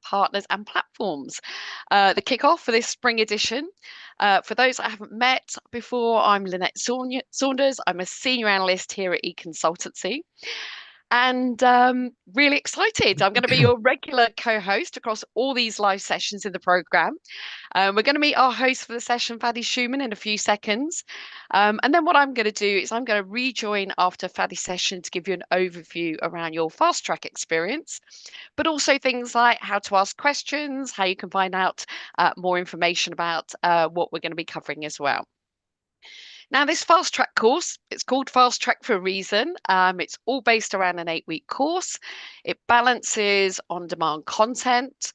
partners and platforms. The kickoff for this spring edition. For those I haven't met before, I'm Lynette Saunders. I'm a senior analyst here at eConsultancy and really excited. I'm going to be your regular co-host across all these live sessions in the program. We're going to meet our host for the session, Fadi Schumann, in a few seconds. And then what I'm going to do is I'm going to rejoin after Fadi's session to give you an overview around your fast track experience, but also things like how to ask questions, how you can find out more information about what we're going to be covering as well. Now, this fast track course, it's called fast track for a reason. It's all based around an 8-week course. It balances on-demand content,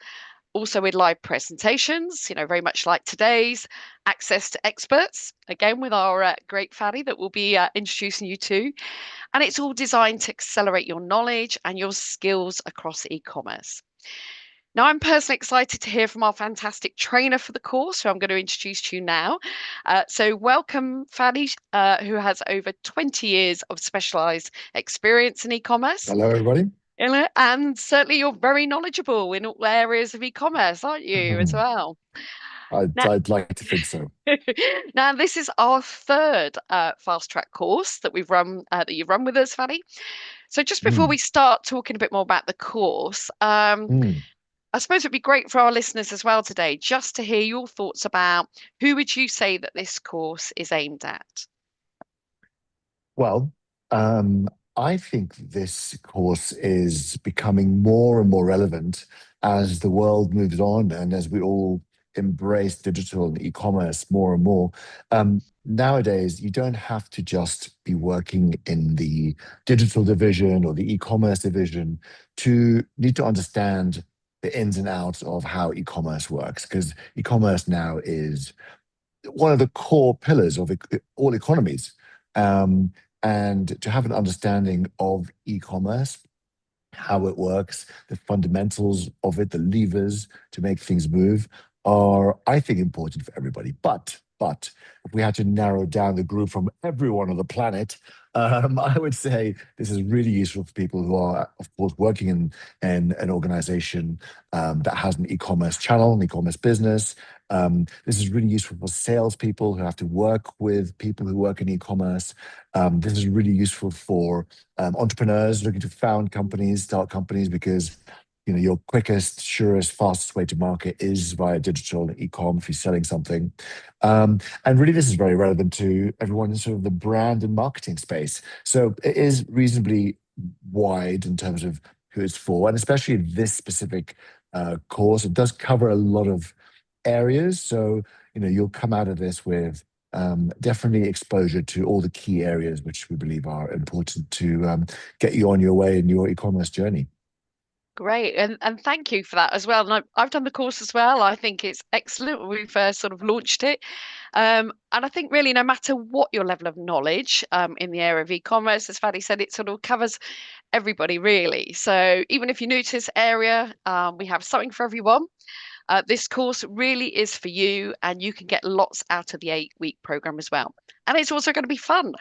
also with live presentations, very much like today's, access to experts, again, with our great Fadi that we'll be introducing you to. And it's all designed to accelerate your knowledge and your skills across e-commerce. Now, I'm personally excited to hear from our fantastic trainer for the course, who I'm going to introduce to you now. So welcome, Fadi, who has over 20 years of specialised experience in e-commerce. Hello, everybody. And certainly you're very knowledgeable in all areas of e-commerce, aren't you, as well? Now, I'd like to think so. now this is our third fast track course that we've run, that you've run with us, Fadi. So just before we Mm, start talking a bit more about the course, mm. I suppose it'd be great for our listeners as well today, just to hear your thoughts about who would you say that this course is aimed at? Well, I think this course is becoming more and more relevant as the world moves on and as we all embrace digital and e-commerce more and more. Nowadays, you don't have to just be working in the digital division or the e-commerce division to need to understand the ins and outs of how e-commerce works, because e-commerce now is one of the core pillars of all economies. Um, and to have an understanding of e-commerce, how it works, the fundamentals of it, the levers to make things move are, I think, important for everybody. But if we had to narrow down the group from everyone on the planet, I would say this is really useful for people who are, of course, working in an organization that has an e-commerce channel, an e-commerce business. This is really useful for salespeople who have to work with people who work in e-commerce. This is really useful for entrepreneurs looking to found companies, start companies, because your quickest, surest, fastest way to market is via digital e-com if you're selling something. And really, this is very relevant to everyone in sort of the brand and marketing space. So it is reasonably wide in terms of who it's for, and especially this specific course, it does cover a lot of areas. So, you'll come out of this with definitely exposure to all the key areas which we believe are important to get you on your way in your e-commerce journey. Great, and thank you for that as well. And I've done the course as well. I think it's excellent when we first sort of launched it. And I think really no matter what your level of knowledge in the area of e-commerce, as Fadi said, it sort of covers everybody really. So even if you're new to this area, we have something for everyone. This course really is for you, and you can get lots out of the 8-week program as well. And it's also going to be fun,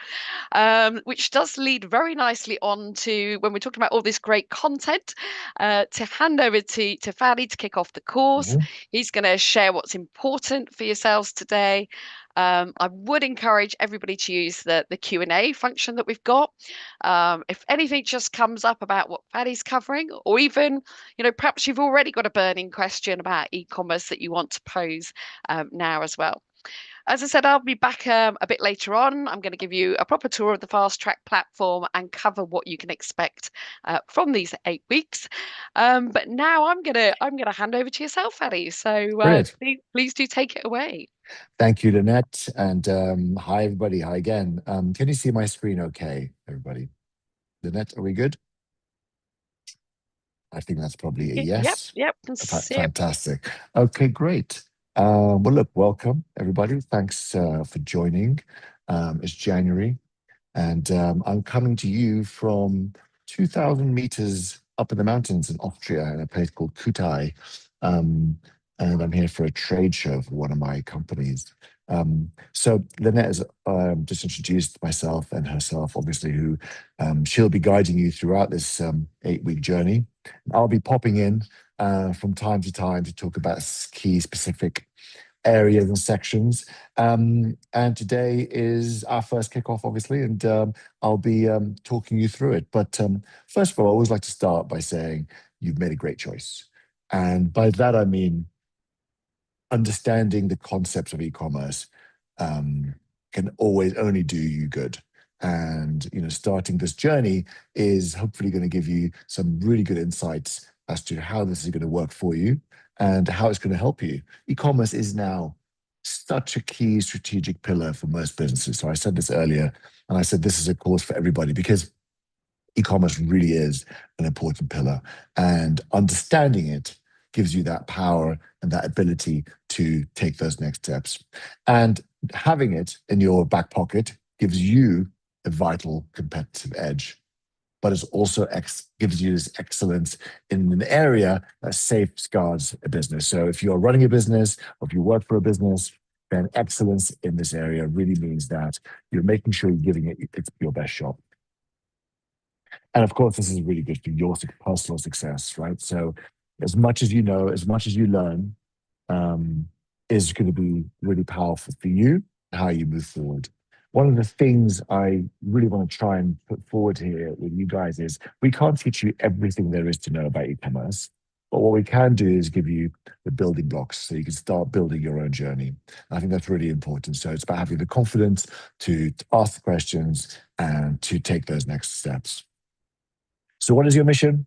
which does lead very nicely on to when we're talking about all this great content, to hand over to Fadi to kick off the course. Mhm. He's going to share what's important for yourselves today. I would encourage everybody to use the Q&A function that we've got. If anything just comes up about what Fadi's covering, or even, perhaps you've already got a burning question about e-commerce that you want to pose now as well. As I said, I'll be back a bit later on. I'm going to give you a proper tour of the Fast Track platform and cover what you can expect from these 8 weeks. But now I'm gonna hand over to yourself, Fadi. So Brilliant. please do take it away. Thank you, Lynette. And hi, everybody. Hi again. Can you see my screen okay, everybody? Lynette, are we good? I think that's probably a Yep, yes. yep. Can see it. Fantastic. Okay, great. Well, look, welcome, everybody. Thanks for joining. It's January, and I'm coming to you from 2,000 meters up in the mountains in Austria in a place called Kutai. Um, and I'm here for a trade show for one of my companies. So Lynette has just introduced myself and herself, obviously, who she'll be guiding you throughout this 8-week journey. I'll be popping in from time to time to talk about key specific areas and sections. And today is our first kickoff, obviously, and I'll be talking you through it. But first of all, I always like to start by saying you've made a great choice. And by that, I mean understanding the concepts of e-commerce um, can always only do you good. And starting this journey is hopefully going to give you some really good insights as to how this is going to work for you and how it's going to help you. E-commerce is now such a key strategic pillar for most businesses. So I said this earlier, and I said this is a course for everybody because e-commerce really is an important pillar, and understanding it gives you that power and that ability to take those next steps. And having it in your back pocket gives you a vital competitive edge, but it also gives you this excellence in an area that safeguards a business. So if you're running a business or if you work for a business, then excellence in this area really means that you're making sure you're giving it it's your best shot. And of course, this is really good for your personal success, right? So, as much as you know, as much as you learn, um, is going to be really powerful for you, how you move forward. One of the things I really want to try and put forward here with you guys is we can't teach you everything there is to know about e-commerce, but what we can do is give you the building blocks so you can start building your own journey. I think that's really important. So it's about having the confidence to ask the questions and to take those next steps. So what is your mission?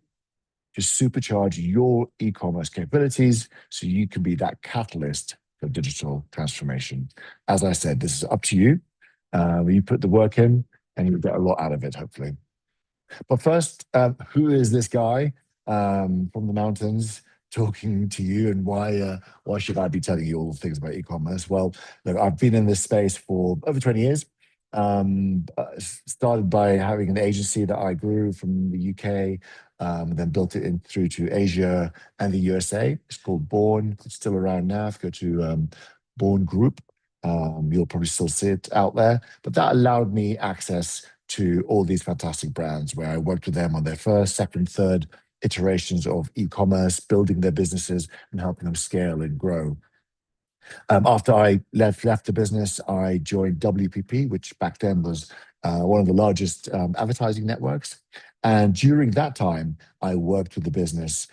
Just supercharge your e-commerce capabilities so you can be that catalyst for digital transformation. As I said, this is up to you. You put the work in and you'll get a lot out of it, hopefully. But first, who is this guy from the mountains talking to you, and why should I be telling you all the things about e-commerce? Well, look, I've been in this space for over 20 years. Started by having an agency that I grew from the UK, then built it in through to Asia and the USA. It's called Born. It's still around now. If you go to Born Group, you'll probably still see it out there. But that allowed me access to all these fantastic brands where I worked with them on their first, second, third iterations of e-commerce, building their businesses and helping them scale and grow. After I left the business, I joined WPP, which back then was one of the largest advertising networks. And during that time, I worked with the business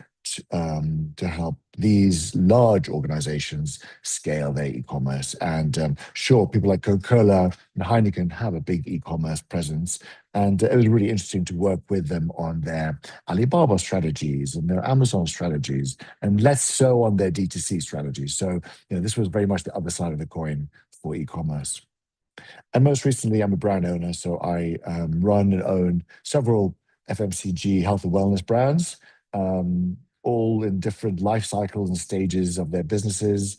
to help these large organizations scale their e-commerce. And sure, people like Coca-Cola and Heineken have a big e-commerce presence. And it was really interesting to work with them on their Alibaba strategies and their Amazon strategies, and less so on their D2C strategies. So, this was very much the other side of the coin for e-commerce. And most recently, I'm a brand owner, so I run and own several FMCG health and wellness brands, all in different life cycles and stages of their businesses,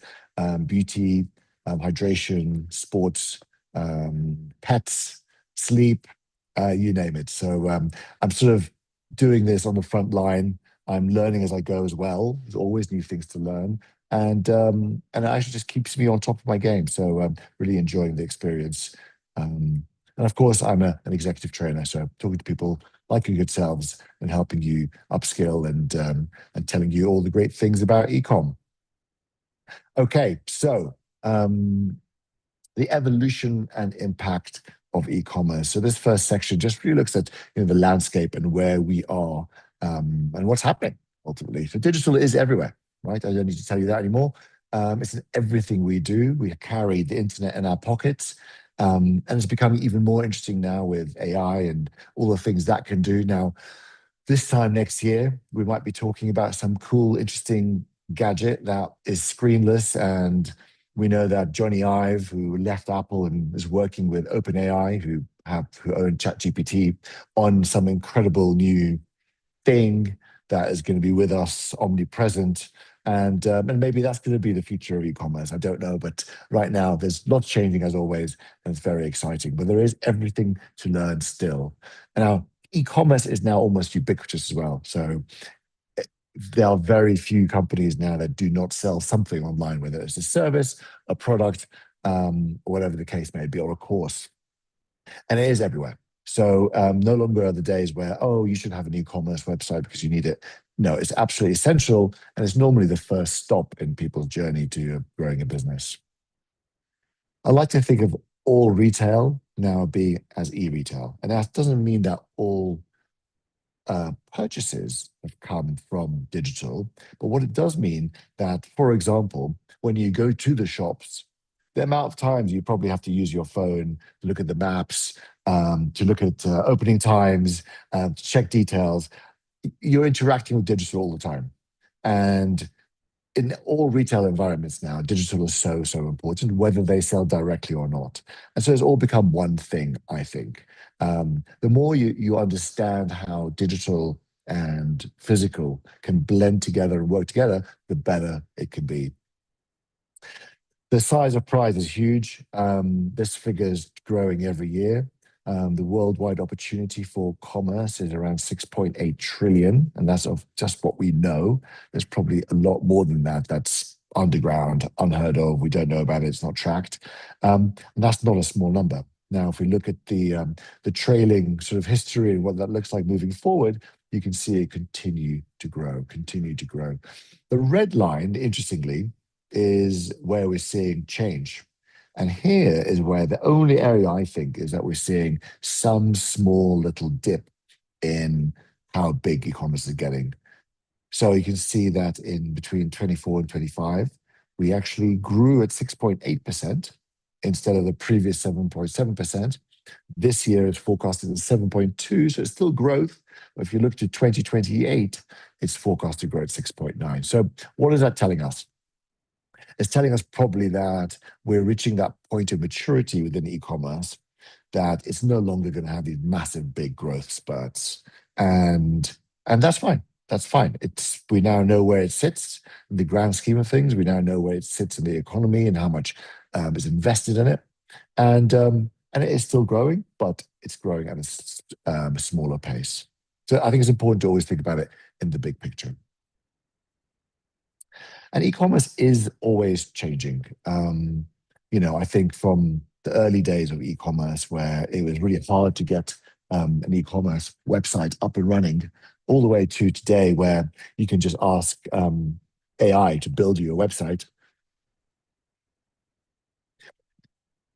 beauty, hydration, sports, pets, sleep, you name it. So I'm sort of doing this on the front line. I'm learning as I go as well. There's always new things to learn. And it actually just keeps me on top of my game. So I'm really enjoying the experience. And of course, I'm an executive trainer, so talking to people like yourselves and helping you upskill and telling you all the great things about ecom. Okay, so the evolution and impact of e-commerce. So this first section just really looks at the landscape and where we are and what's happening ultimately. So digital is everywhere, right? I don't need to tell you that anymore. It's in everything we do. We carry the internet in our pockets. And it's becoming even more interesting now with AI and all the things that can do. Now, this time next year, we might be talking about some cool, interesting gadget that is screenless. And we know that Johnny Ive, who left Apple and is working with OpenAI, who own ChatGPT, on some incredible new thing that is going to be with us, omnipresent. And maybe that's going to be the future of e-commerce. I don't know, but right now there's lots changing as always, and it's very exciting. But there is everything to learn still. And now e-commerce is now almost ubiquitous as well. So there are very few companies now that do not sell something online, whether it's a service, a product, or whatever the case may be, or a course. And it is everywhere. So no longer are the days where, oh, you should have an e-commerce website because you need it. No, it's absolutely essential, and it's normally the first stop in people's journey to growing a business. I like to think of all retail now being as e-retail, and that doesn't mean that all purchases have come from digital. But what it does mean that, for example, when you go to the shops, the amount of times you probably have to use your phone to look at the maps, to look at opening times, to check details, you're interacting with digital all the time. And in all retail environments now, digital is so, so important, whether they sell directly or not. And so it's all become one thing, I think. The more you understand how digital and physical can blend together and work together, the better it can be. The size of prize is huge. This figure is growing every year. The worldwide opportunity for commerce is around 6.8 trillion, and that's of just what we know. There's probably a lot more than that that's underground, unheard of. We don't know about it. It's not tracked, and that's not a small number. Now, if we look at the trailing sort of history and what that looks like moving forward, you can see it continue to grow, continue to grow. The red line, interestingly, is where we're seeing change. And here is where the only area I think is that we're seeing some small little dip in how big e-commerce is getting. So you can see that in between 24 and 25, we actually grew at 6.8% instead of the previous 7.7%. This year it's forecasted at 7.2, so it's still growth. But if you look to 2028, it's forecast to grow at 6.9. So what is that telling us? It's telling us probably that we're reaching that point of maturity within e-commerce that it's no longer going to have these massive big growth spurts. And that's fine. That's fine. It's we now know where it sits in the grand scheme of things. We now know where it sits in the economy and how much is invested in it. And it is still growing, but it's growing at a smaller pace. So I think it's important to always think about it in the big picture. And e-commerce is always changing. I think from the early days of e-commerce where it was really hard to get an e-commerce website up and running, all the way to today where you can just ask AI to build you a website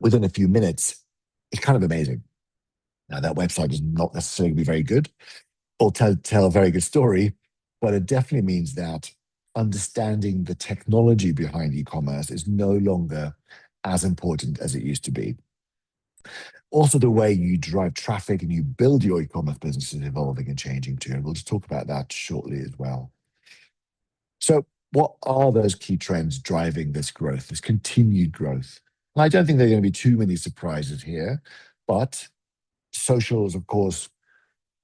within a few minutes. It's kind of amazing. Now, that website is not necessarily be very good or tell a very good story, but it definitely means that understanding the technology behind e-commerce is no longer as important as it used to be. Also, the way you drive traffic and you build your e-commerce business is evolving and changing too. And we'll just talk about that shortly as well. So what are those key trends driving this growth, this continued growth? And I don't think there are going to be too many surprises here, but social is, of course,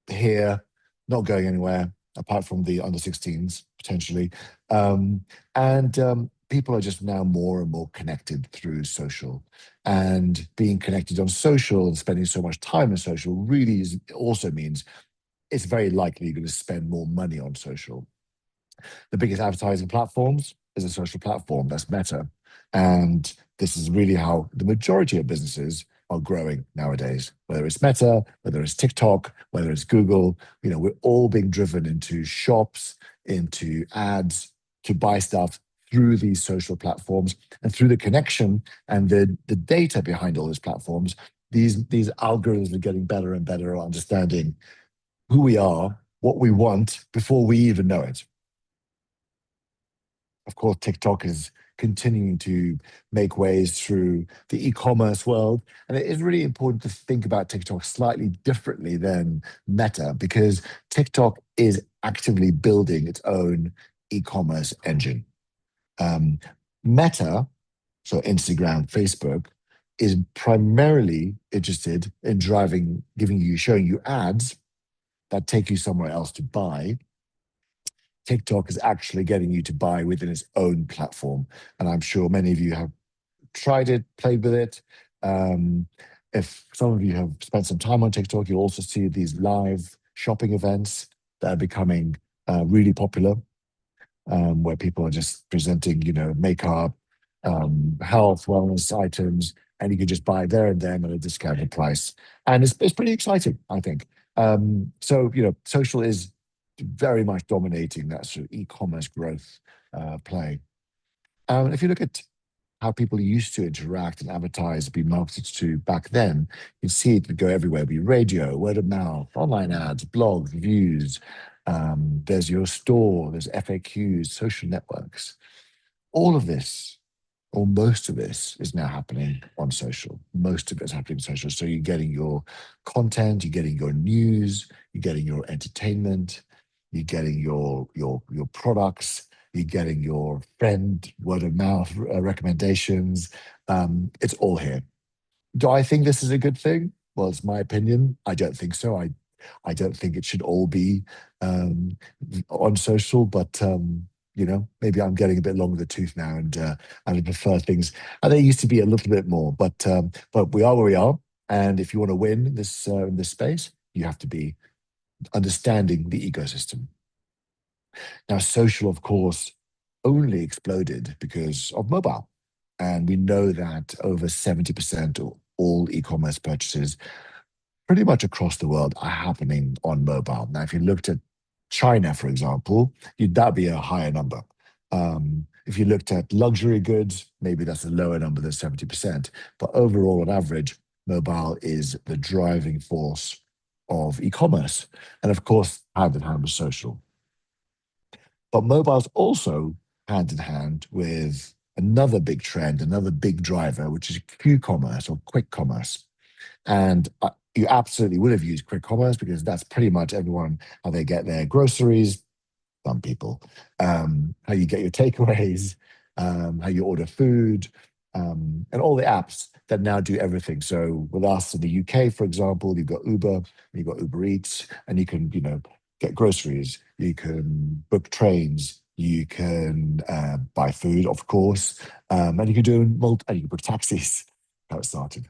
here, not going anywhere apart from the under 16s potentially. And people are just now more and more connected through social. And being connected on social and spending so much time on social really also means it's very likely you're going to spend more money on social. The biggest advertising platforms is a social platform, that's Meta. And this is really how the majority of businesses are growing nowadays, whether it's Meta, whether it's TikTok, whether it's Google. We're all being driven into shops, into ads, to buy stuff through these social platforms and through the connection and the data behind all these platforms. These algorithms are getting better and better at understanding who we are, what we want before we even know it. Of course, TikTok is continuing to make waves through the e-commerce world. And it is really important to think about TikTok slightly differently than Meta because TikTok is actively building its own e-commerce engine. Meta, so Instagram, Facebook, is primarily interested in showing you ads that take you somewhere else to buy. TikTok is actually getting you to buy within its own platform. And I'm sure many of you have tried it, played with it. If some of you have spent some time on TikTok, you'll also see these live shopping events that are becoming really popular, where people are just presenting, makeup, health, wellness items, and you can just buy there and then at a discounted price. And it's pretty exciting, I think. So, social is very much dominating that sort of e-commerce growth play. If you look at how people used to interact and advertise, be marketed to back then, you'd see it would go everywhere. It'd be radio, word of mouth, online ads, blogs, reviews. There's your store, there's FAQs, social networks. All of this, or most of this, is now happening on social. Most of it's happening on social. So you're getting your content, you're getting your news, you're getting your entertainment, you're getting your products, you're getting your friend word of mouth recommendations. It's all here. Do I think this is a good thing? Well, it's my opinion. I don't think so. I don't think it should all be um, on social, but maybe I'm getting a bit long in the tooth now, and I prefer things. And they used to be a little bit more, but we are where we are. And if you want to win in this space, you have to be understanding the ecosystem. Now, social, of course, only exploded because of mobile. And we know that over 70% of all e-commerce purchases pretty much across the world are happening on mobile. Now, if you looked at China, for example, that'd be a higher number. If you looked at luxury goods, maybe that's a lower number than 70%. But overall, on average, mobile is the driving force of e-commerce. And of course, hand in hand with social. But mobile's also hand in hand with another big trend, another big driver, which is Q-commerce or quick commerce. And you absolutely would have used quick commerce because that's pretty much everyone how they get their groceries. Some people, how you get your takeaways, how you order food, and all the apps that now do everything. So with us in the UK, for example, you've got Uber, you've got Uber Eats, and you can, get groceries, you can book trains, you can buy food, of course, and you can and you can book taxis. How it started.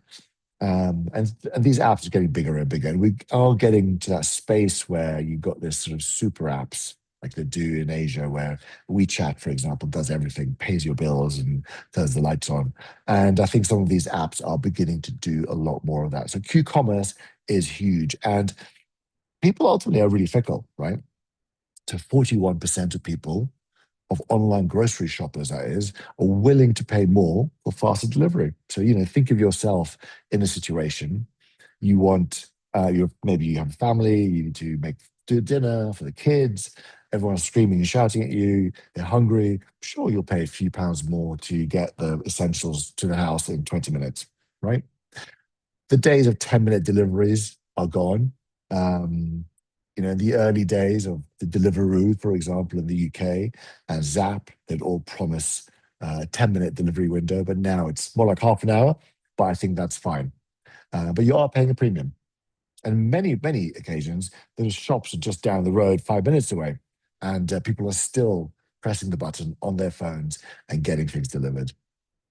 And these apps are getting bigger and bigger. And we are getting to that space where you've got this sort of super apps like they do in Asia, where WeChat, for example, does everything, pays your bills and turns the lights on. And I think some of these apps are beginning to do a lot more of that. So Q-commerce is huge. And people ultimately are really fickle, right? So 41% of people of online grocery shoppers, that is, are willing to pay more for faster delivery. So, think of yourself in a situation you want, maybe you have a family, you need to do dinner for the kids, everyone's screaming and shouting at you, they're hungry. Sure, you'll pay a few pounds more to get the essentials to the house in 20 minutes, right? The days of 10-minute deliveries are gone. Um, in the early days of the Deliveroo, for example, in the UK, and Zap, they'd all promise a 10-minute delivery window, but now it's more like half an hour, but I think that's fine. But you are paying a premium. And many, many occasions, those shops are just down the road, 5 minutes away, and people are still pressing the button on their phones and getting things delivered.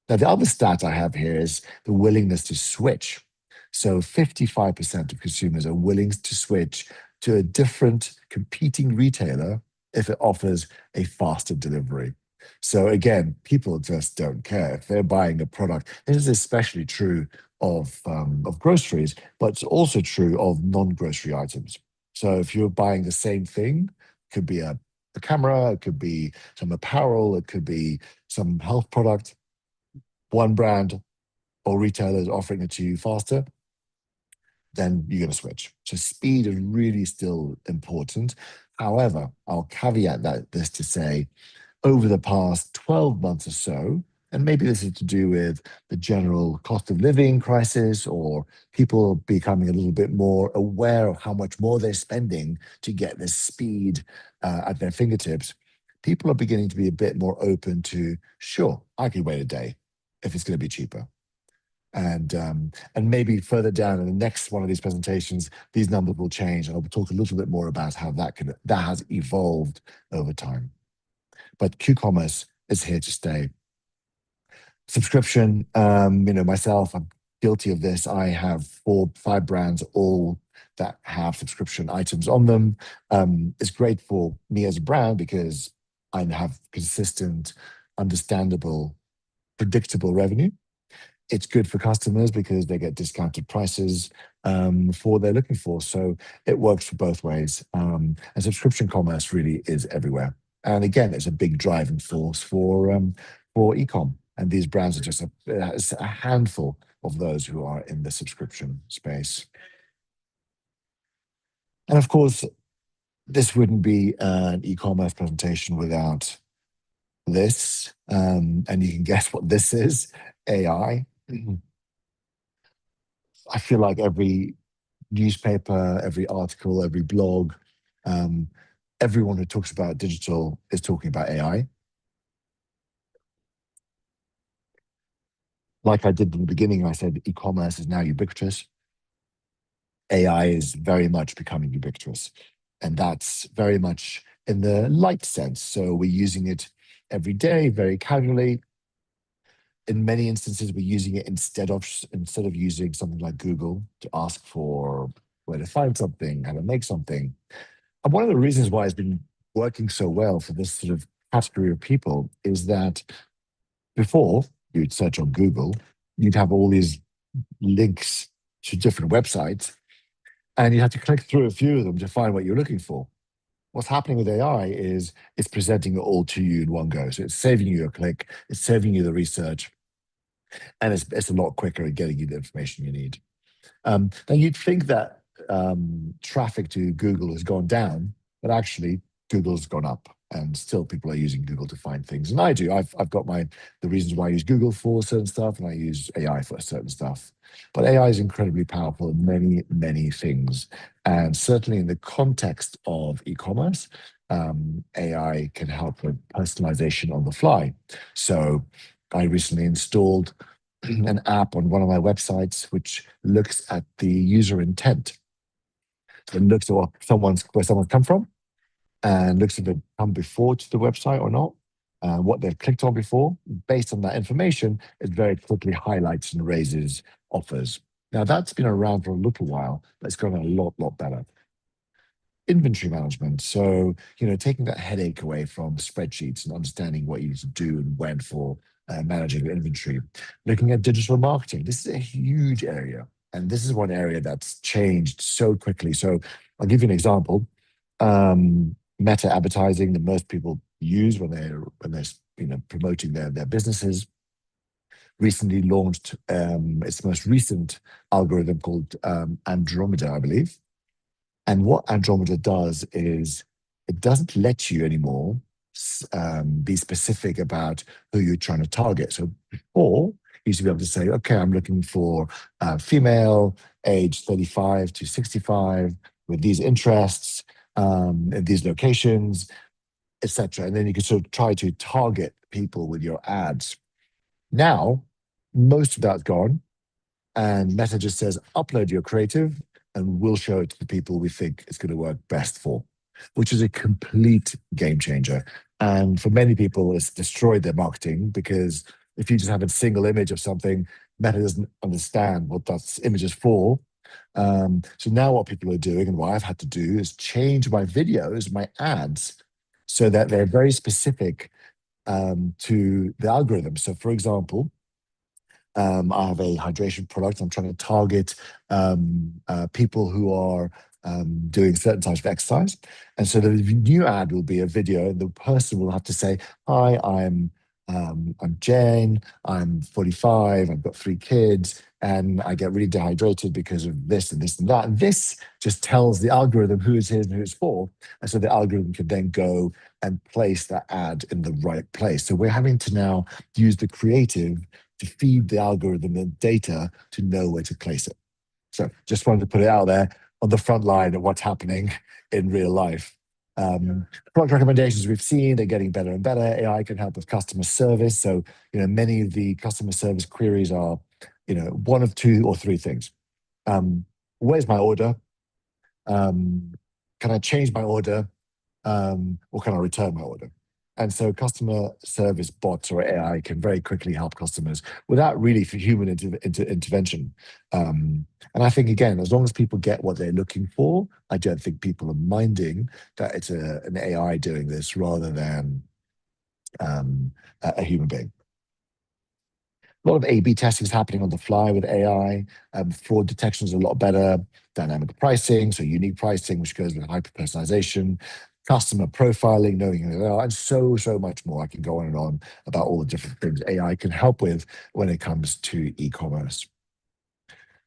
Now, the other stat I have here is the willingness to switch. So 55% of consumers are willing to switch to a different competing retailer if it offers a faster delivery. So again, people just don't care if they're buying a product. This is especially true of groceries, but it's also true of non-grocery items. So if you're buying the same thing, it could be a camera, it could be some apparel, it could be some health product, one brand or retailer is offering it to you faster, then you're going to switch. So speed is really still important. However, I'll caveat this to say over the past 12 months or so, and maybe this is to do with the general cost of living crisis or people becoming a little bit more aware of how much more they're spending to get this speed at their fingertips, people are beginning to be a bit more open to, sure, I could wait a day if it's going to be cheaper. And maybe further down in the next one of these presentations, these numbers will change, and I'll talk a little bit more about how that has evolved over time. But Q-commerce is here to stay. Subscription, myself, I'm guilty of this. I have 4, 5 brands, all that have subscription items on them. It's great for me as a brand because I have consistent, understandable, predictable revenue. it's good for customers because they get discounted prices for what they're looking for. So it works for both ways. And subscription commerce really is everywhere. And again, it's a big driving force for ecom. And these brands are just it's a handful of those who are in the subscription space. And of course, this wouldn't be an e-commerce presentation without this. And you can guess what this is, AI. I feel like every newspaper, every article, every blog, um, everyone who talks about digital is talking about AI. Like I did in the beginning, I said e-commerce is now ubiquitous. AI is very much becoming ubiquitous. And that's very much in the light sense. So we're using it every day, very casually. In many instances, we're using it instead of using something like Google to ask for where to find something, how to make something. And one of the reasons why it's been working so well for this sort of category of people is that before you'd search on Google, you'd have all these links to different websites, and you had to click through a few of them to find what you're looking for. What's happening with AI is it's presenting it all to you in one go. So it's saving you a click, it's saving you the research, and it's a lot quicker at getting you the information you need. Now, you'd think that traffic to Google has gone down, but actually, Google's gone up, and still people are using Google to find things. And I do. I've got the reasons why I use Google for certain stuff, and I use AI for certain stuff. But AI is incredibly powerful in many, many things, and certainly in the context of e-commerce, AI can help with personalization on the fly. So, I recently installed an app on one of my websites which looks at the user intent. So it looks at where someone's come from and looks if they've come before to the website or not, what they've clicked on before. Based on that information, it very quickly highlights and raises offers. Now that's been around for a little while, but it's gotten a lot better. Inventory management. So, taking that headache away from spreadsheets and understanding what you need to do and when for managing your inventory. Looking at digital marketing. This is a huge area. And this is one area that's changed so quickly. So I'll give you an example. Meta advertising that most people use when they're promoting their businesses recently launched its most recent algorithm called Andromeda, I believe. And what Andromeda does is it doesn't let you anymore be specific about who you're trying to target. So before, you used to be able to say, okay, I'm looking for a female, age 35 to 65, with these interests, in these locations, etc. And then you could sort of try to target people with your ads. Now, most of that's gone, and Meta just says, upload your creative, and we'll show it to the people we think it's going to work best for, which is a complete game changer. And for many people, it's destroyed their marketing because if you just have a single image of something, Meta doesn't understand what that image is for. So now what people are doing and what I've had to do is change my videos, my ads, so that they're very specific to the algorithm. So for example, I have a hydration product. I'm trying to target people who are doing certain types of exercise. And so the new ad will be a video, and the person will have to say, "Hi, I'm Jane. I'm 45. I've got 3 kids, and I get really dehydrated because of this and this and that." And this just tells the algorithm who it is and who it's for, and so the algorithm can then go and place that ad in the right place. So we're having to now use the creative to feed the algorithm the data to know where to place it. So just wanted to put it out there on the front line of what's happening in real life. Product recommendations we've seen, they're getting better and better. AI can help with customer service. So, many of the customer service queries are, one of two or three things. Where's my order? Can I change my order? Or can I return my order? And so customer service bots or AI can very quickly help customers without really for human intervention. And I think, again, as long as people get what they're looking for, I don't think people are minding that it's an AI doing this rather than a human being. A lot of A/B testing is happening on the fly with AI. Fraud detection is a lot better. Dynamic pricing, so unique pricing, which goes with hyper personalization, customer profiling, knowing who they are, and so much more. I can go on and on about all the different things AI can help with when it comes to e-commerce.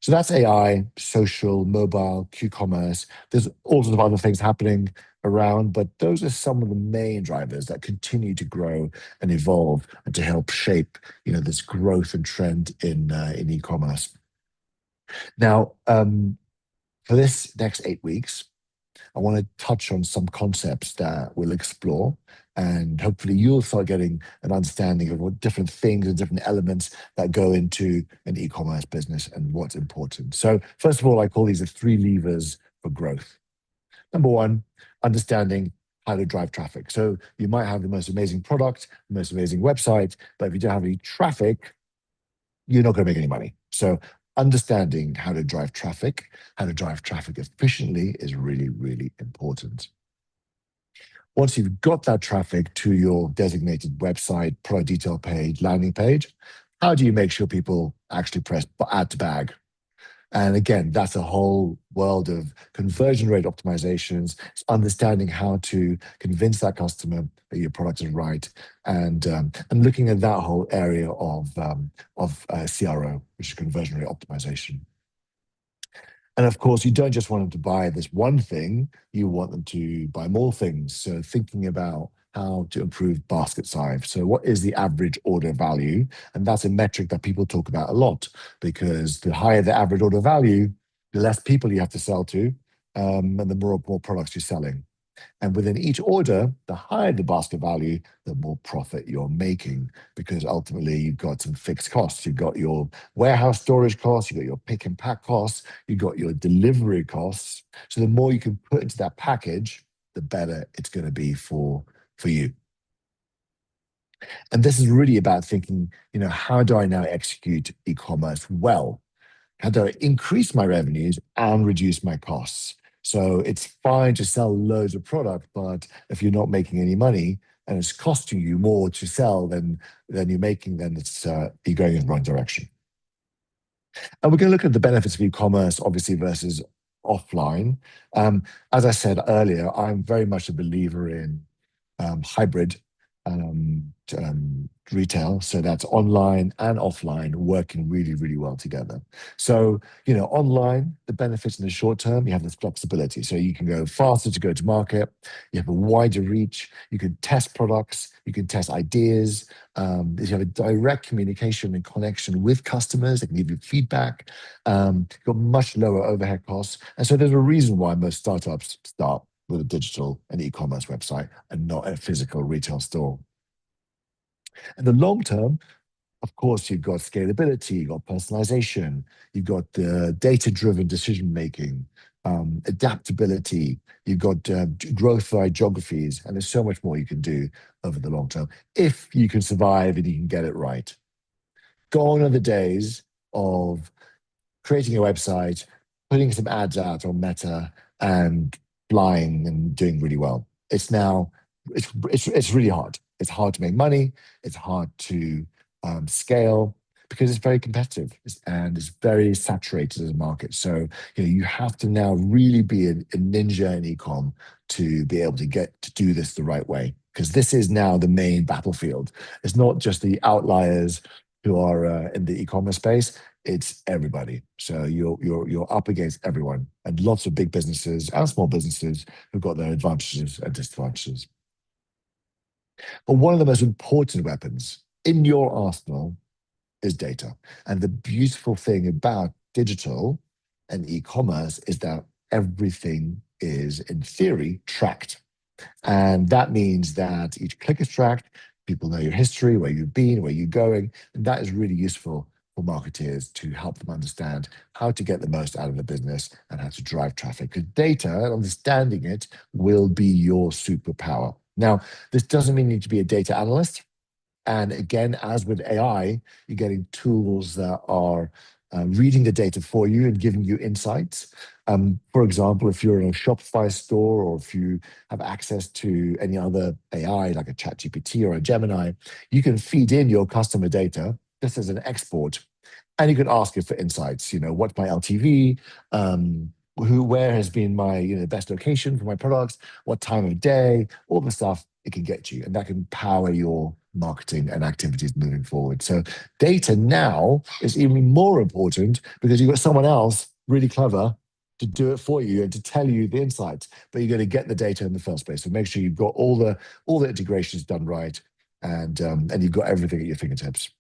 So that's AI, social, mobile, Q-commerce. There's all sorts of other things happening around, but those are some of the main drivers that continue to grow and evolve and to help shape, this growth and trend in e-commerce. Now, for this next 8 weeks, I want to touch on some concepts that we'll explore, and hopefully you'll start getting an understanding of what different things and different elements that go into an e-commerce business and what's important. So first of all, I call these the three levers for growth. Number one, understanding how to drive traffic. So you might have the most amazing product, the most amazing website, but if you don't have any traffic, you're not going to make any money. So understanding how to drive traffic, how to drive traffic efficiently is really, really important. Once you've got that traffic to your designated website, product detail page, landing page, how do you make sure people actually press add to bag? And again, that's a whole world of conversion rate optimizations. It's understanding how to convince that customer that your product is right, and looking at that whole area of CRO, which is conversion rate optimization. And of course, you don't just want them to buy this one thing, you want them to buy more things. So thinking about how to improve basket size. So what is the average order value? And that's a metric that people talk about a lot, because the higher the average order value, the less people you have to sell to, and the more products you're selling. And within each order, the higher the basket value, the more profit you're making, because ultimately you've got some fixed costs. You've got your warehouse storage costs, you've got your pick and pack costs, you've got your delivery costs. So the more you can put into that package, the better it's going to be for you. And this is really about thinking, how do I now execute e-commerce well? How do I increase my revenues and reduce my costs? So it's fine to sell loads of product, but if you're not making any money and it's costing you more to sell than you're making, then you're going in the wrong direction. And we're going to look at the benefits of e-commerce, obviously, versus offline. As I said earlier, I'm very much a believer in hybrid um, retail. So that's online and offline working really, really well together. So, online, the benefits in the short term, you have this flexibility. So you can go faster to go to market. You have a wider reach. You can test products. You can test ideas. You have a direct communication and connection with customers. They can give you feedback. You've got much lower overhead costs. And so there's a reason why most startups start with a digital and e-commerce website and not a physical retail store. In the long term, of course, you've got scalability, you've got personalization, you've got the data-driven decision making, adaptability, you've got growth by geographies, and there's so much more you can do over the long term if you can survive and you can get it right. Gone are the days of creating a website, putting some ads out on Meta, and flying and doing really well. It's really hard. It's hard to make money. It's hard to scale because it's very competitive and it's very saturated as a market. So you have to now really be a ninja in ecom to be able to get to do this the right way, because this is now the main battlefield. It's not just the outliers who are in the e-commerce space. It's everybody. So you're up against everyone, and lots of big businesses and small businesses who've got their advantages and disadvantages. But one of the most important weapons in your arsenal is data. And the beautiful thing about digital and e-commerce is that everything is, in theory, tracked. And that means that each click is tracked. People know your history, where you've been, where you're going. And that is really useful for marketeers to help them understand how to get the most out of the business and how to drive traffic. Because data, understanding it, will be your superpower. Now, this doesn't mean you need to be a data analyst. And again, as with AI, you're getting tools that are reading the data for you and giving you insights. For example, if you're in a Shopify store, or if you have access to any other AI like a ChatGPT or a Gemini, you can feed in your customer data just as an export, and you could ask it for insights. What's my LTV? Where has been my best location for my products? What time of day? All the stuff it can get you, and that can power your marketing and activities moving forward. So data now is even more important because you've got someone else really clever to do it for you and to tell you the insights. But you're going to get the data in the first place. So make sure you've got all the integrations done right, and you've got everything at your fingertips.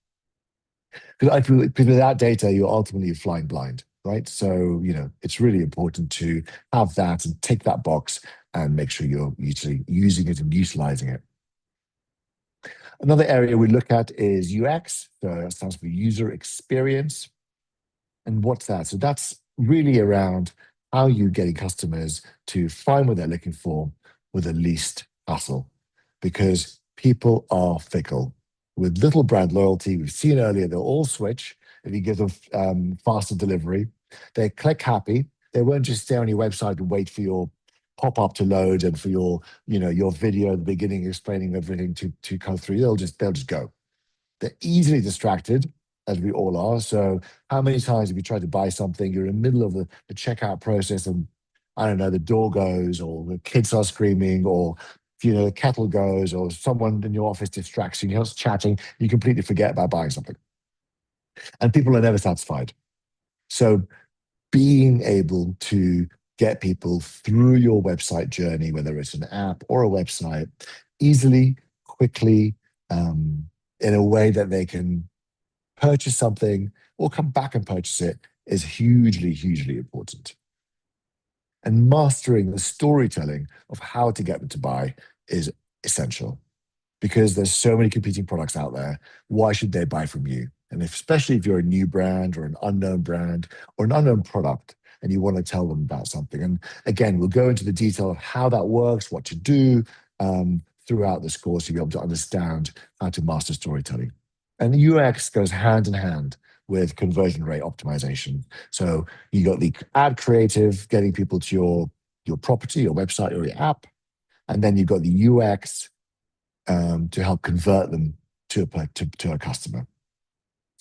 Because I feel like without data, you're ultimately flying blind, right? So, it's really important to have that and tick that box and make sure you're usually using it and utilizing it. Another area we look at is UX. So that stands for user experience. And what's that? So that's really around how you're getting customers to find what they're looking for with the least hassle. Because people are fickle. With little brand loyalty, we've seen earlier, they'll all switch if you give them faster delivery. They click happy. They won't just stay on your website and wait for your pop-up to load and for your video at the beginning explaining everything to come through. They'll just go. They're easily distracted, as we all are. So how many times have you tried to buy something, you're in the middle of the checkout process, and I don't know, the door goes, or the kids are screaming, or the kettle goes, or someone in your office distracts you, you're just chatting, you completely forget about buying something. And people are never satisfied. So being able to get people through your website journey, whether it's an app or a website, easily, quickly, in a way that they can purchase something or come back and purchase it is hugely, hugely important. And mastering the storytelling of how to get them to buy is essential because there's so many competing products out there. Why should they buy from you? And especially if you're a new brand or an unknown brand or an unknown product and you want to tell them about something. And again, we'll go into the detail of how that works, what to do throughout this course to be able to understand how to master storytelling. And UX goes hand in hand with conversion rate optimization. So you got the ad creative, getting people to your property, your website, or your app. And then you've got the UX to help convert them to a customer.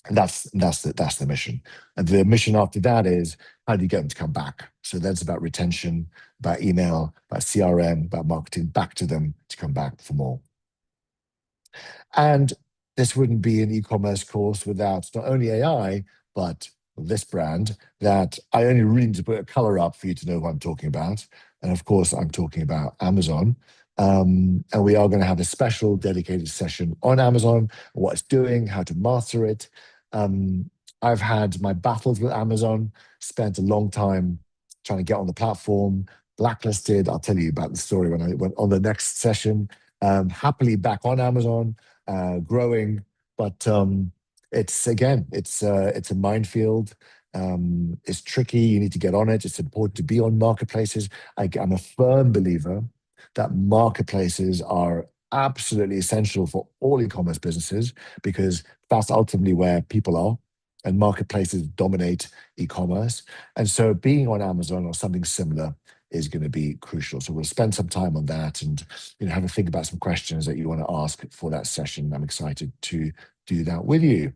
And that's the mission. And the mission after that is how do you get them to come back? So that's about retention, about email, about CRM, about marketing back to them to come back for more. And this wouldn't be an e-commerce course without not only AI, but this brand that I only really need to put a color up for you to know what I'm talking about. And of course, I'm talking about Amazon. And we are going to have a special dedicated session on Amazon, what it's doing, how to master it. I've had my battles with Amazon, spent a long time trying to get on the platform, blacklisted. I'll tell you about the story when I went on the next session. Happily back on Amazon, growing, but it's a minefield. It's tricky. You need to get on it. It's important to be on marketplaces. I'm a firm believer that marketplaces are absolutely essential for all e-commerce businesses because that's ultimately where people are, and marketplaces dominate e-commerce. And so being on Amazon or something similar is going to be crucial. So we'll spend some time on that and have a think about some questions that you want to ask for that session. I'm excited to do that with you.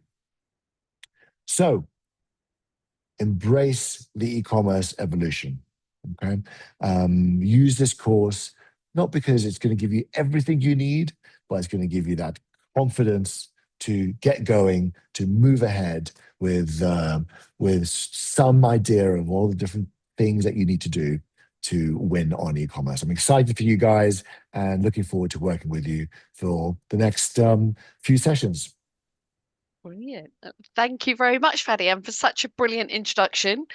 So embrace the e-commerce evolution. Okay. Use this course, not because it's going to give you everything you need, but it's going to give you that confidence to get going, to move ahead with some idea of all the different things that you need to do to win on e-commerce. I'm excited for you guys and looking forward to working with you for the next few sessions. Brilliant. Thank you very much, Fadi, and for such a brilliant introduction.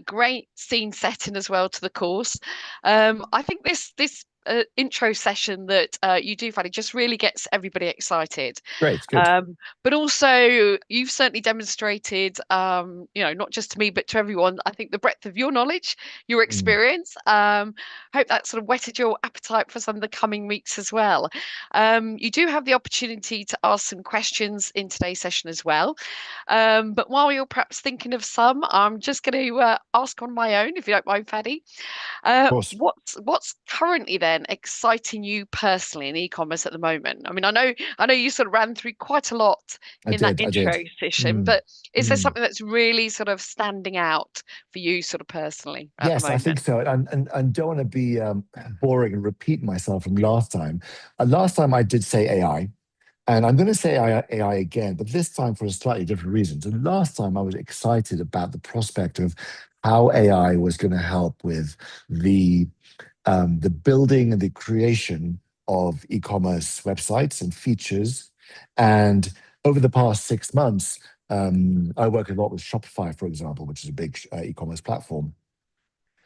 Great scene setting as well to the course. I think this intro session that you do, Fadi, just really gets everybody excited. Great, good. But also, you've certainly demonstrated, not just to me, but to everyone, I think the breadth of your knowledge, your Mm, experience. Hope that sort of whetted your appetite for some of the coming weeks as well. You do have the opportunity to ask some questions in today's session as well. But while you're perhaps thinking of some, I'm just going to ask on my own, if you don't mind, Fadi. of course. What's currently then again exciting you personally in e-commerce at the moment? I mean, I know you sort of ran through quite a lot in that I intro did. session, Mm, but is there mm. something that's really sort of standing out for you sort of personally at the Yes, I think moment? so. And don't want to be boring and repeat myself from last time. Last time I did say AI, and I'm going to say AI again, but this time for a slightly different reason. So last time I was excited about the prospect of how AI was going to help with the the building and the creation of e-commerce websites and features. And over the past 6 months, I work a lot with Shopify, for example, which is a big e-commerce platform.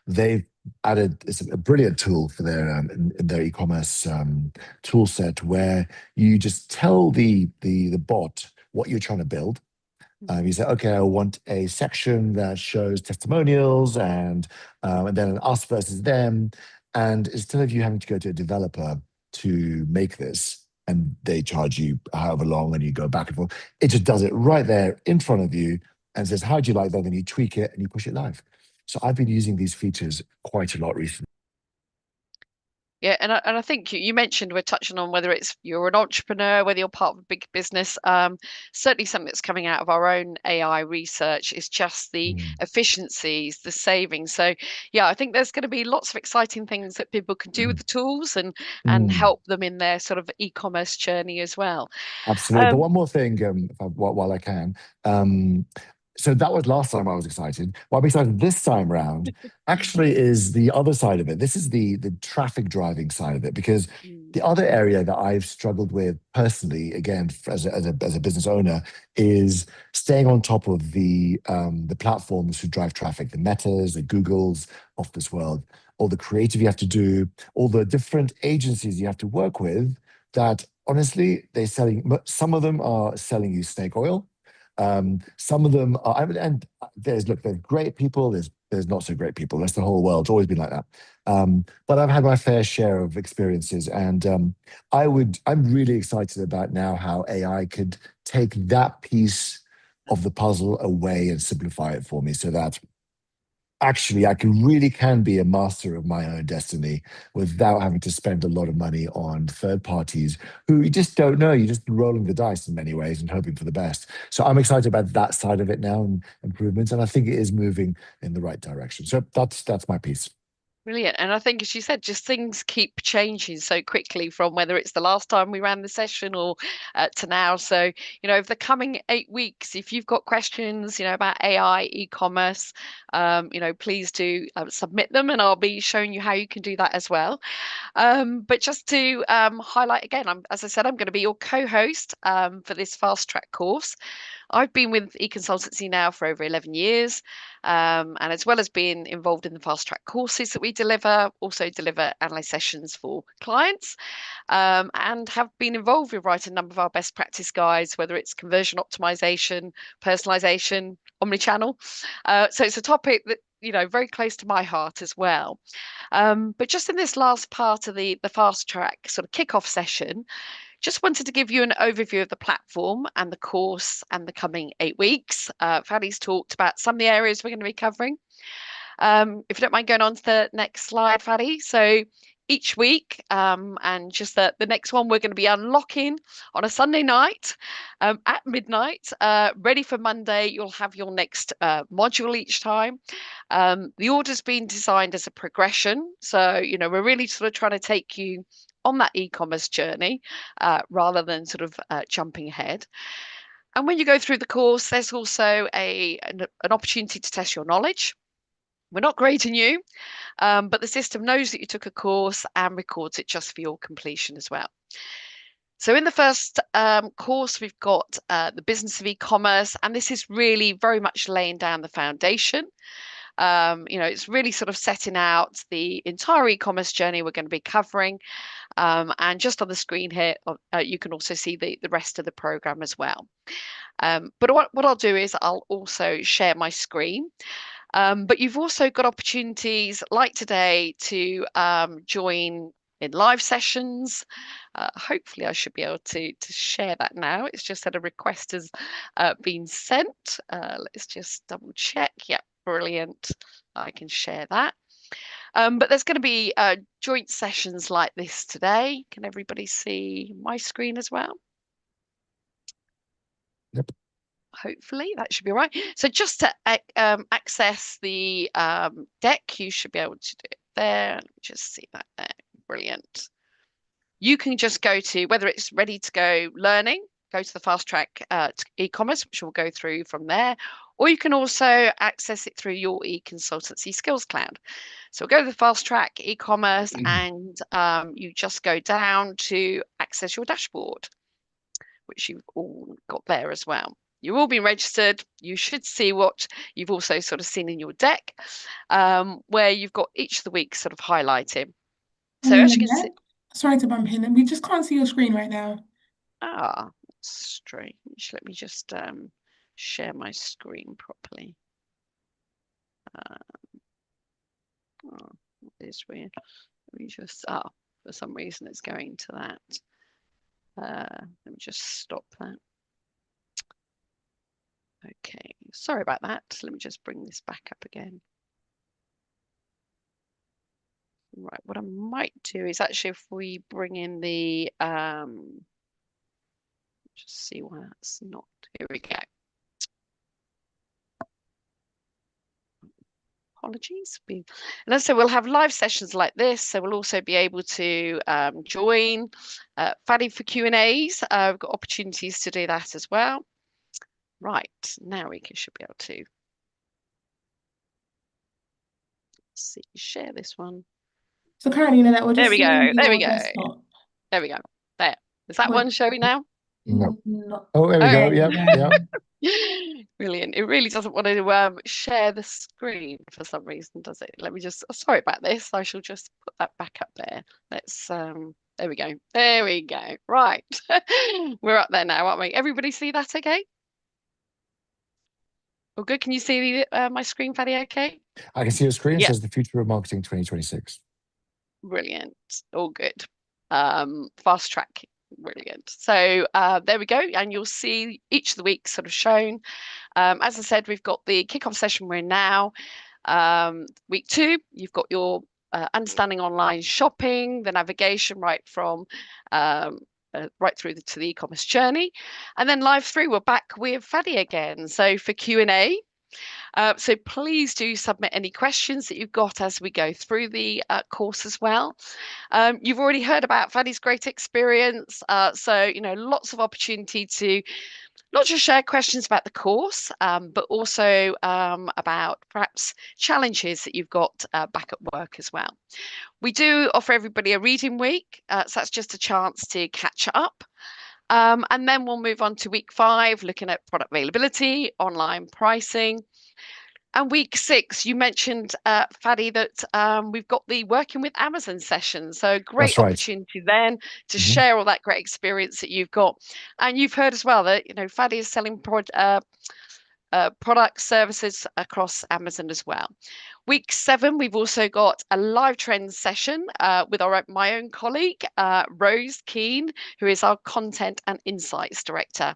They've added it's a brilliant tool for their in their e-commerce tool set where you just tell the bot what you're trying to build. You say, okay, I want a section that shows testimonials and then an us versus them. And instead of you having to go to a developer to make this, and they charge you however long and you go back and forth, it just does it right there in front of you and says, how do you like that? Then you tweak it and you push it live. So I've been using these features quite a lot recently. Yeah, and I think you mentioned we're touching on whether it's you're an entrepreneur, whether you're part of a big business. Certainly, something that's coming out of our own AI research is just the Mm, efficiencies, the savings. So, yeah, I think there's going to be lots of exciting things that people can do with mm, the tools and mm. help them in their sort of e-commerce journey as well. Absolutely. But Um, one more thing, while I can. Um, so that was last time I was excited. What I'm excited this time round actually is the other side of it. This is the traffic driving side of it, because mm, the other area that I've struggled with personally, again, as a business owner, is staying on top of the platforms who drive traffic, the Metas, the Googles of this world, all the creative you have to do, all the different agencies you have to work with that honestly, they're selling, some of them are selling you snake oil. Some of them are, I mean, and there's great people, there's not so great people. That's the whole world. It's always been like that. But I've had my fair share of experiences, and I'm really excited about now how AI could take that piece of the puzzle away and simplify it for me so that actually I can be a master of my own destiny without having to spend a lot of money on third parties who you just don't know. You're just rolling the dice in many ways and hoping for the best. So I'm excited about that side of it now and improvements, and I think it is moving in the right direction. So that's my piece. Brilliant. And I think, as you said, just things keep changing so quickly from whether it's the last time we ran the session or to now. So, over the coming 8 weeks, if you've got questions, about AI, e-commerce, please do submit them and I'll be showing you how you can do that as well. But just to highlight again, as I said, I'm going to be your co-host for this fast track course. I've been with eConsultancy now for over 11 years. And as well as being involved in the fast track courses that we deliver, also deliver analyst sessions for clients and have been involved with writing a number of our best practice guides, whether it's conversion optimization, personalization, omnichannel. So it's a topic that, very close to my heart as well. But just in this last part of the fast track sort of kickoff session, just wanted to give you an overview of the platform and the course and the coming 8 weeks. Fanny's talked about some of the areas we're going to be covering. If you don't mind going on to the next slide, Fanny. So each week, and just the next one, we're going to be unlocking on a Sunday night at midnight, ready for Monday. You'll have your next module each time. The order's been designed as a progression. So, we're really sort of trying to take you on that e-commerce journey rather than sort of jumping ahead. And when you go through the course, there's also an opportunity to test your knowledge. We're not grading you, but the system knows that you took a course and records it just for your completion as well. So in the first course, we've got the business of e-commerce, and this is really very much laying down the foundation. It's really sort of setting out the entire e-commerce journey we're going to be covering. And just on the screen here, you can also see the rest of the program as well. But what I'll do is I'll also share my screen. But you've also got opportunities like today to join in live sessions. Hopefully, I should be able to share that now. It's just that a request has been sent. Let's just double check. Yeah, brilliant. I can share that. But there's going to be joint sessions like this today. Can everybody see my screen as well? Yep. Hopefully that should be all right. So just to access the deck, you should be able to do it there. Just see that there. Brilliant. You can just go to, whether it's ready to go learning, go to the fast track e-commerce, which we'll go through from there, or you can also access it through your e-consultancy skills cloud. So we'll go to the fast track e-commerce and you just go down to access your dashboard, which you've all got there as well. You've all been registered. You should see what you've also sort of seen in your deck, where you've got each of the weeks sort of highlighted. So as you can see, Sorry to bump in, and we just can't see your screen right now. that's strange. Let me just share my screen properly. Oh, it is weird. Let me just, for some reason it's going to that. Let me just stop that. Okay, sorry about that. Let me just bring this back up again. Right, what I might do is actually if we bring in the, just see why that's not, here we go. Apologies. And also we'll have live sessions like this, so we'll also be able to join Faddy for Q&As. We've got opportunities to do that as well. Right, now we should be able to see, share this one. So currently, that we're There just we go. seeing There we your go. desktop. There we go. There. Is that one showing now? No. No. Oh, there we go. There Yep. you go. Yep. Brilliant. It really doesn't want to share the screen for some reason, does it? Let me just, sorry about this. I shall just put that back up there. Let's, there we go. There we go. Right. We're up there now, aren't we? Everybody see that okay? All good. Can you see my screen, Faddy, okay? I can see your screen. It Yeah. says the future of marketing 2026. Brilliant. All good. Fast track. Brilliant. So there we go. And you'll see each of the weeks sort of shown. As I said, we've got the kickoff session we're in now. Week 2, you've got your understanding online shopping, the navigation right from right through to the e-commerce journey. And then live 3, we're back with Faddy again. So for Q&A, so please do submit any questions that you've got as we go through the course as well. You've already heard about Faddy's great experience. So, you know, lots of opportunity to not just share questions about the course, but also about perhaps challenges that you've got back at work as well. We do offer everybody a reading week. So that's just a chance to catch up. And then we'll move on to week 5, looking at product availability, online pricing. And week 6, you mentioned, Faddy, that we've got the working with Amazon session. So great opportunity then to share all that great experience that you've got. And you've heard as well that, you know, Faddy is selling product services across Amazon as well. Week 7, we've also got a live trends session with my own colleague, Rose Keane, who is our content and insights director.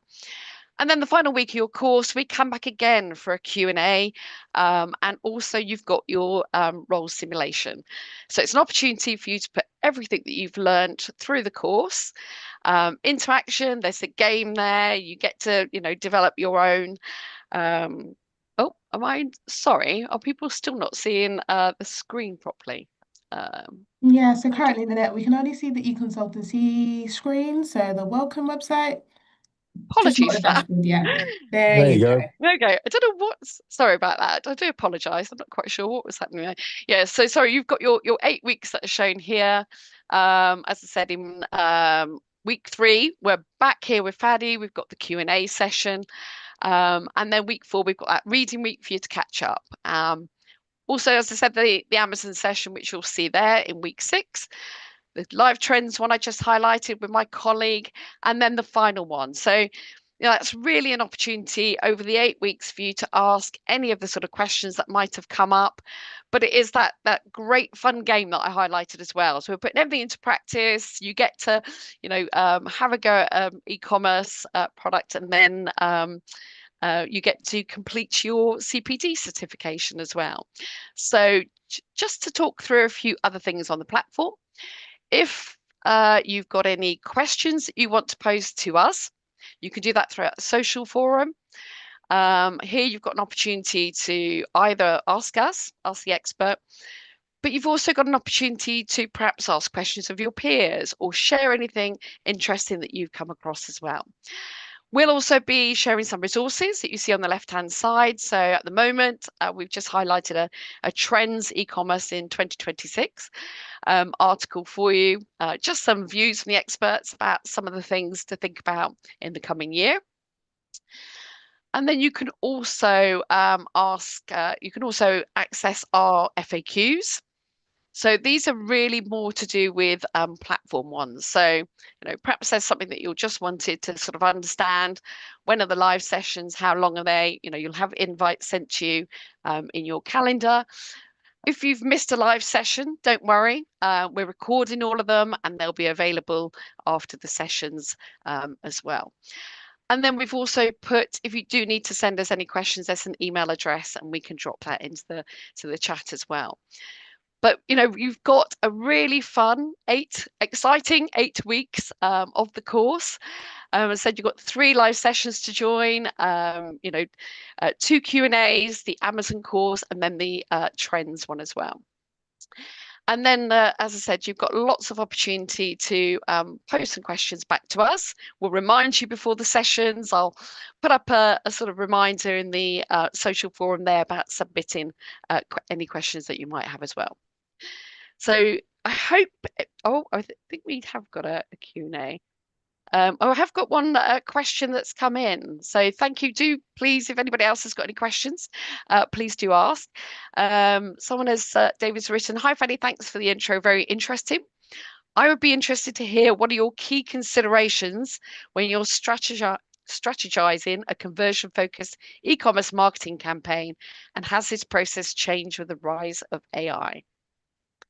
And then the final week of your course, we come back again for a Q&A, and also you've got your role simulation. So it's an opportunity for you to put everything that you've learned through the course into action. There's a game there. You get to, you know, develop your own. Oh, am I sorry? Are people still not seeing the screen properly? Yeah, so currently we can only see the e-consultancy screen, so the welcome website. Just not Apologies the for that. dashboard yet. There There you you go. go. Okay, I don't know what's, sorry about that. I do apologise. I'm not quite sure what was happening there. Yeah, so sorry, you've got your 8 weeks that are shown here. As I said, in week 3, we're back here with Faddy. We've got the Q&A session. And then week 4, we've got that reading week for you to catch up. Also, as I said, the Amazon session, which you'll see there in week 6. The live trends one I just highlighted with my colleague, and then the final one. So, you know, that's really an opportunity over the 8 weeks for you to ask any of the sort of questions that might have come up. But it is that great fun game that I highlighted as well. So we're putting everything into practice. You get to, you know, have a go at e-commerce product, and then you get to complete your CPD certification as well. So just to talk through a few other things on the platform. If you've got any questions that you want to pose to us, you can do that through a social forum. Here you've got an opportunity to either ask us, ask the expert, but you've also got an opportunity to perhaps ask questions of your peers or share anything interesting that you've come across as well. We'll also be sharing some resources that you see on the left-hand side. So at the moment, we've just highlighted a trends e-commerce in 2026 article for you. Just some views from the experts about some of the things to think about in the coming year. And then you can also you can also access our FAQs. So these are really more to do with platform ones. So, perhaps there's something that you'll just wanted to sort of understand. When are the live sessions? How long are they? You'll have invites sent to you in your calendar. If you've missed a live session, don't worry. We're recording all of them and they'll be available after the sessions as well. And then we've also put, if you do need to send us any questions, there's an email address and we can drop that into the chat as well. But you've got a really fun, exciting 8 weeks of the course. I said you've got 3 live sessions to join. 2 Q&As, the Amazon course, and then the trends one as well. And then, as I said, you've got lots of opportunity to post some questions back to us. We'll remind you before the sessions. I'll put up a sort of reminder in the social forum there about submitting any questions that you might have as well. So I hope, I think we have got a Q&A. I have got one question that's come in. So thank you. Do please, if anybody else has got any questions, please do ask. Someone has, David's written, "Hi Fanny, thanks for the intro, very interesting. I would be interested to hear what are your key considerations when you're strategizing a conversion-focused e-commerce marketing campaign, and has this process changed with the rise of AI?"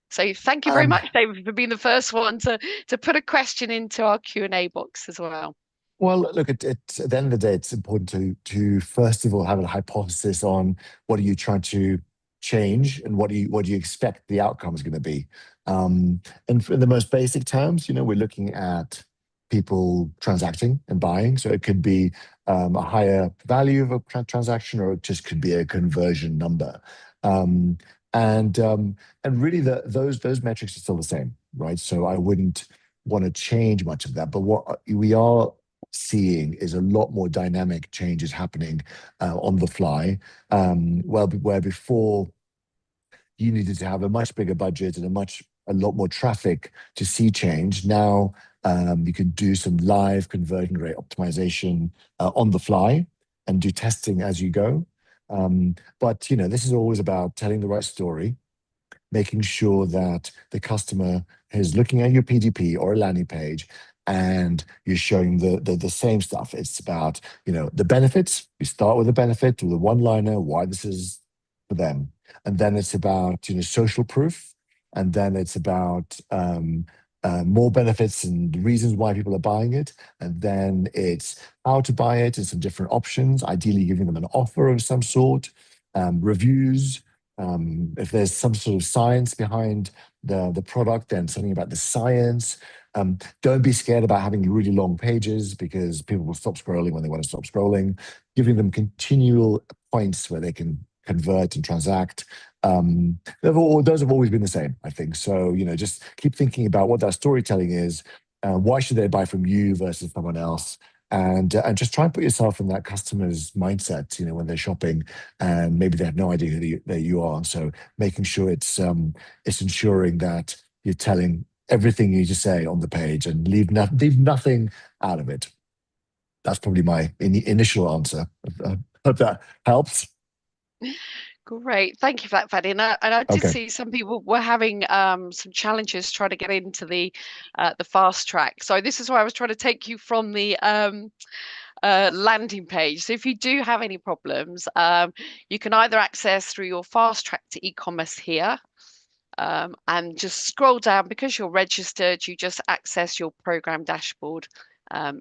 So thank you very much, David, for being the first one to put a question into our Q&A box as well. Well, look, at the end of the day, it's important to first of all have a hypothesis on what are you trying to change and what do you expect the outcome is going to be. And in the most basic terms, we're looking at people transacting and buying. So it could be a higher value of a transaction, or it just could be a conversion number. And really, those metrics are still the same, right? So I wouldn't want to change much of that. But what we are seeing is a lot more dynamic changes happening on the fly. Where before you needed to have a much bigger budget and a lot more traffic to see change. Now you can do some live conversion rate optimization on the fly and do testing as you go. But this is always about telling the right story, making sure that the customer is looking at your PDP or a landing page and you're showing the same stuff. It's about the benefits. You start with the benefit, with a one-liner, why this is for them, and then it's about social proof, and then it's about more benefits and reasons why people are buying it, and then it's how to buy it and some different options, ideally giving them an offer of some sort, reviews. If there's some sort of science behind the product, then something about the science. Don't be scared about having really long pages, because people will stop scrolling when they want to stop scrolling. Giving them continual points where they can convert and transact. Those have always been the same, I think. So, just keep thinking about what that storytelling is. Why should they buy from you versus someone else? And just try and put yourself in that customer's mindset, when they're shopping, and maybe they have no idea that you are. So making sure it's ensuring that you're telling everything you need to say on the page and leave nothing out of it. That's probably my initial answer. I hope that helps. Great, thank you for that, Fanny. And I did Okay. see some people were having some challenges trying to get into the fast track. So this is why I was trying to take you from the landing page. So if you do have any problems, you can either access through your fast track to e-commerce here, and just scroll down. Because you're registered, you just access your program dashboard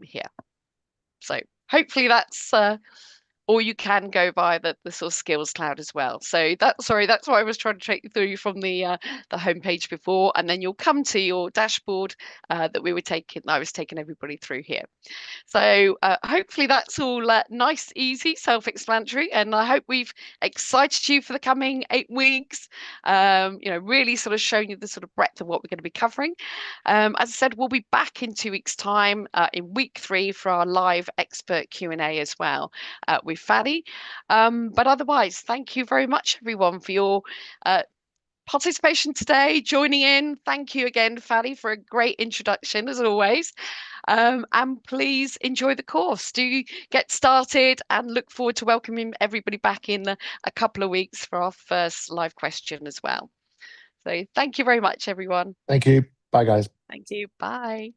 here. So hopefully that's or you can go via the sort of skills cloud as well. So that's why I was trying to take you through from the homepage before, and then you'll come to your dashboard that I was taking everybody through here. So hopefully that's all nice, easy, self-explanatory, and I hope we've excited you for the coming 8 weeks. Really sort of showing you the sort of breadth of what we're going to be covering. As I said, we'll be back in 2 weeks' time in week 3 for our live expert Q&A as well with Fadi. But otherwise, thank you very much, everyone, for your participation today, joining in. Thank you again, Fadi, for a great introduction, as always. And please enjoy the course. Do get started and look forward to welcoming everybody back in a couple of weeks for our first live question as well. So thank you very much, everyone. Thank you. Bye, guys. Thank you. Bye.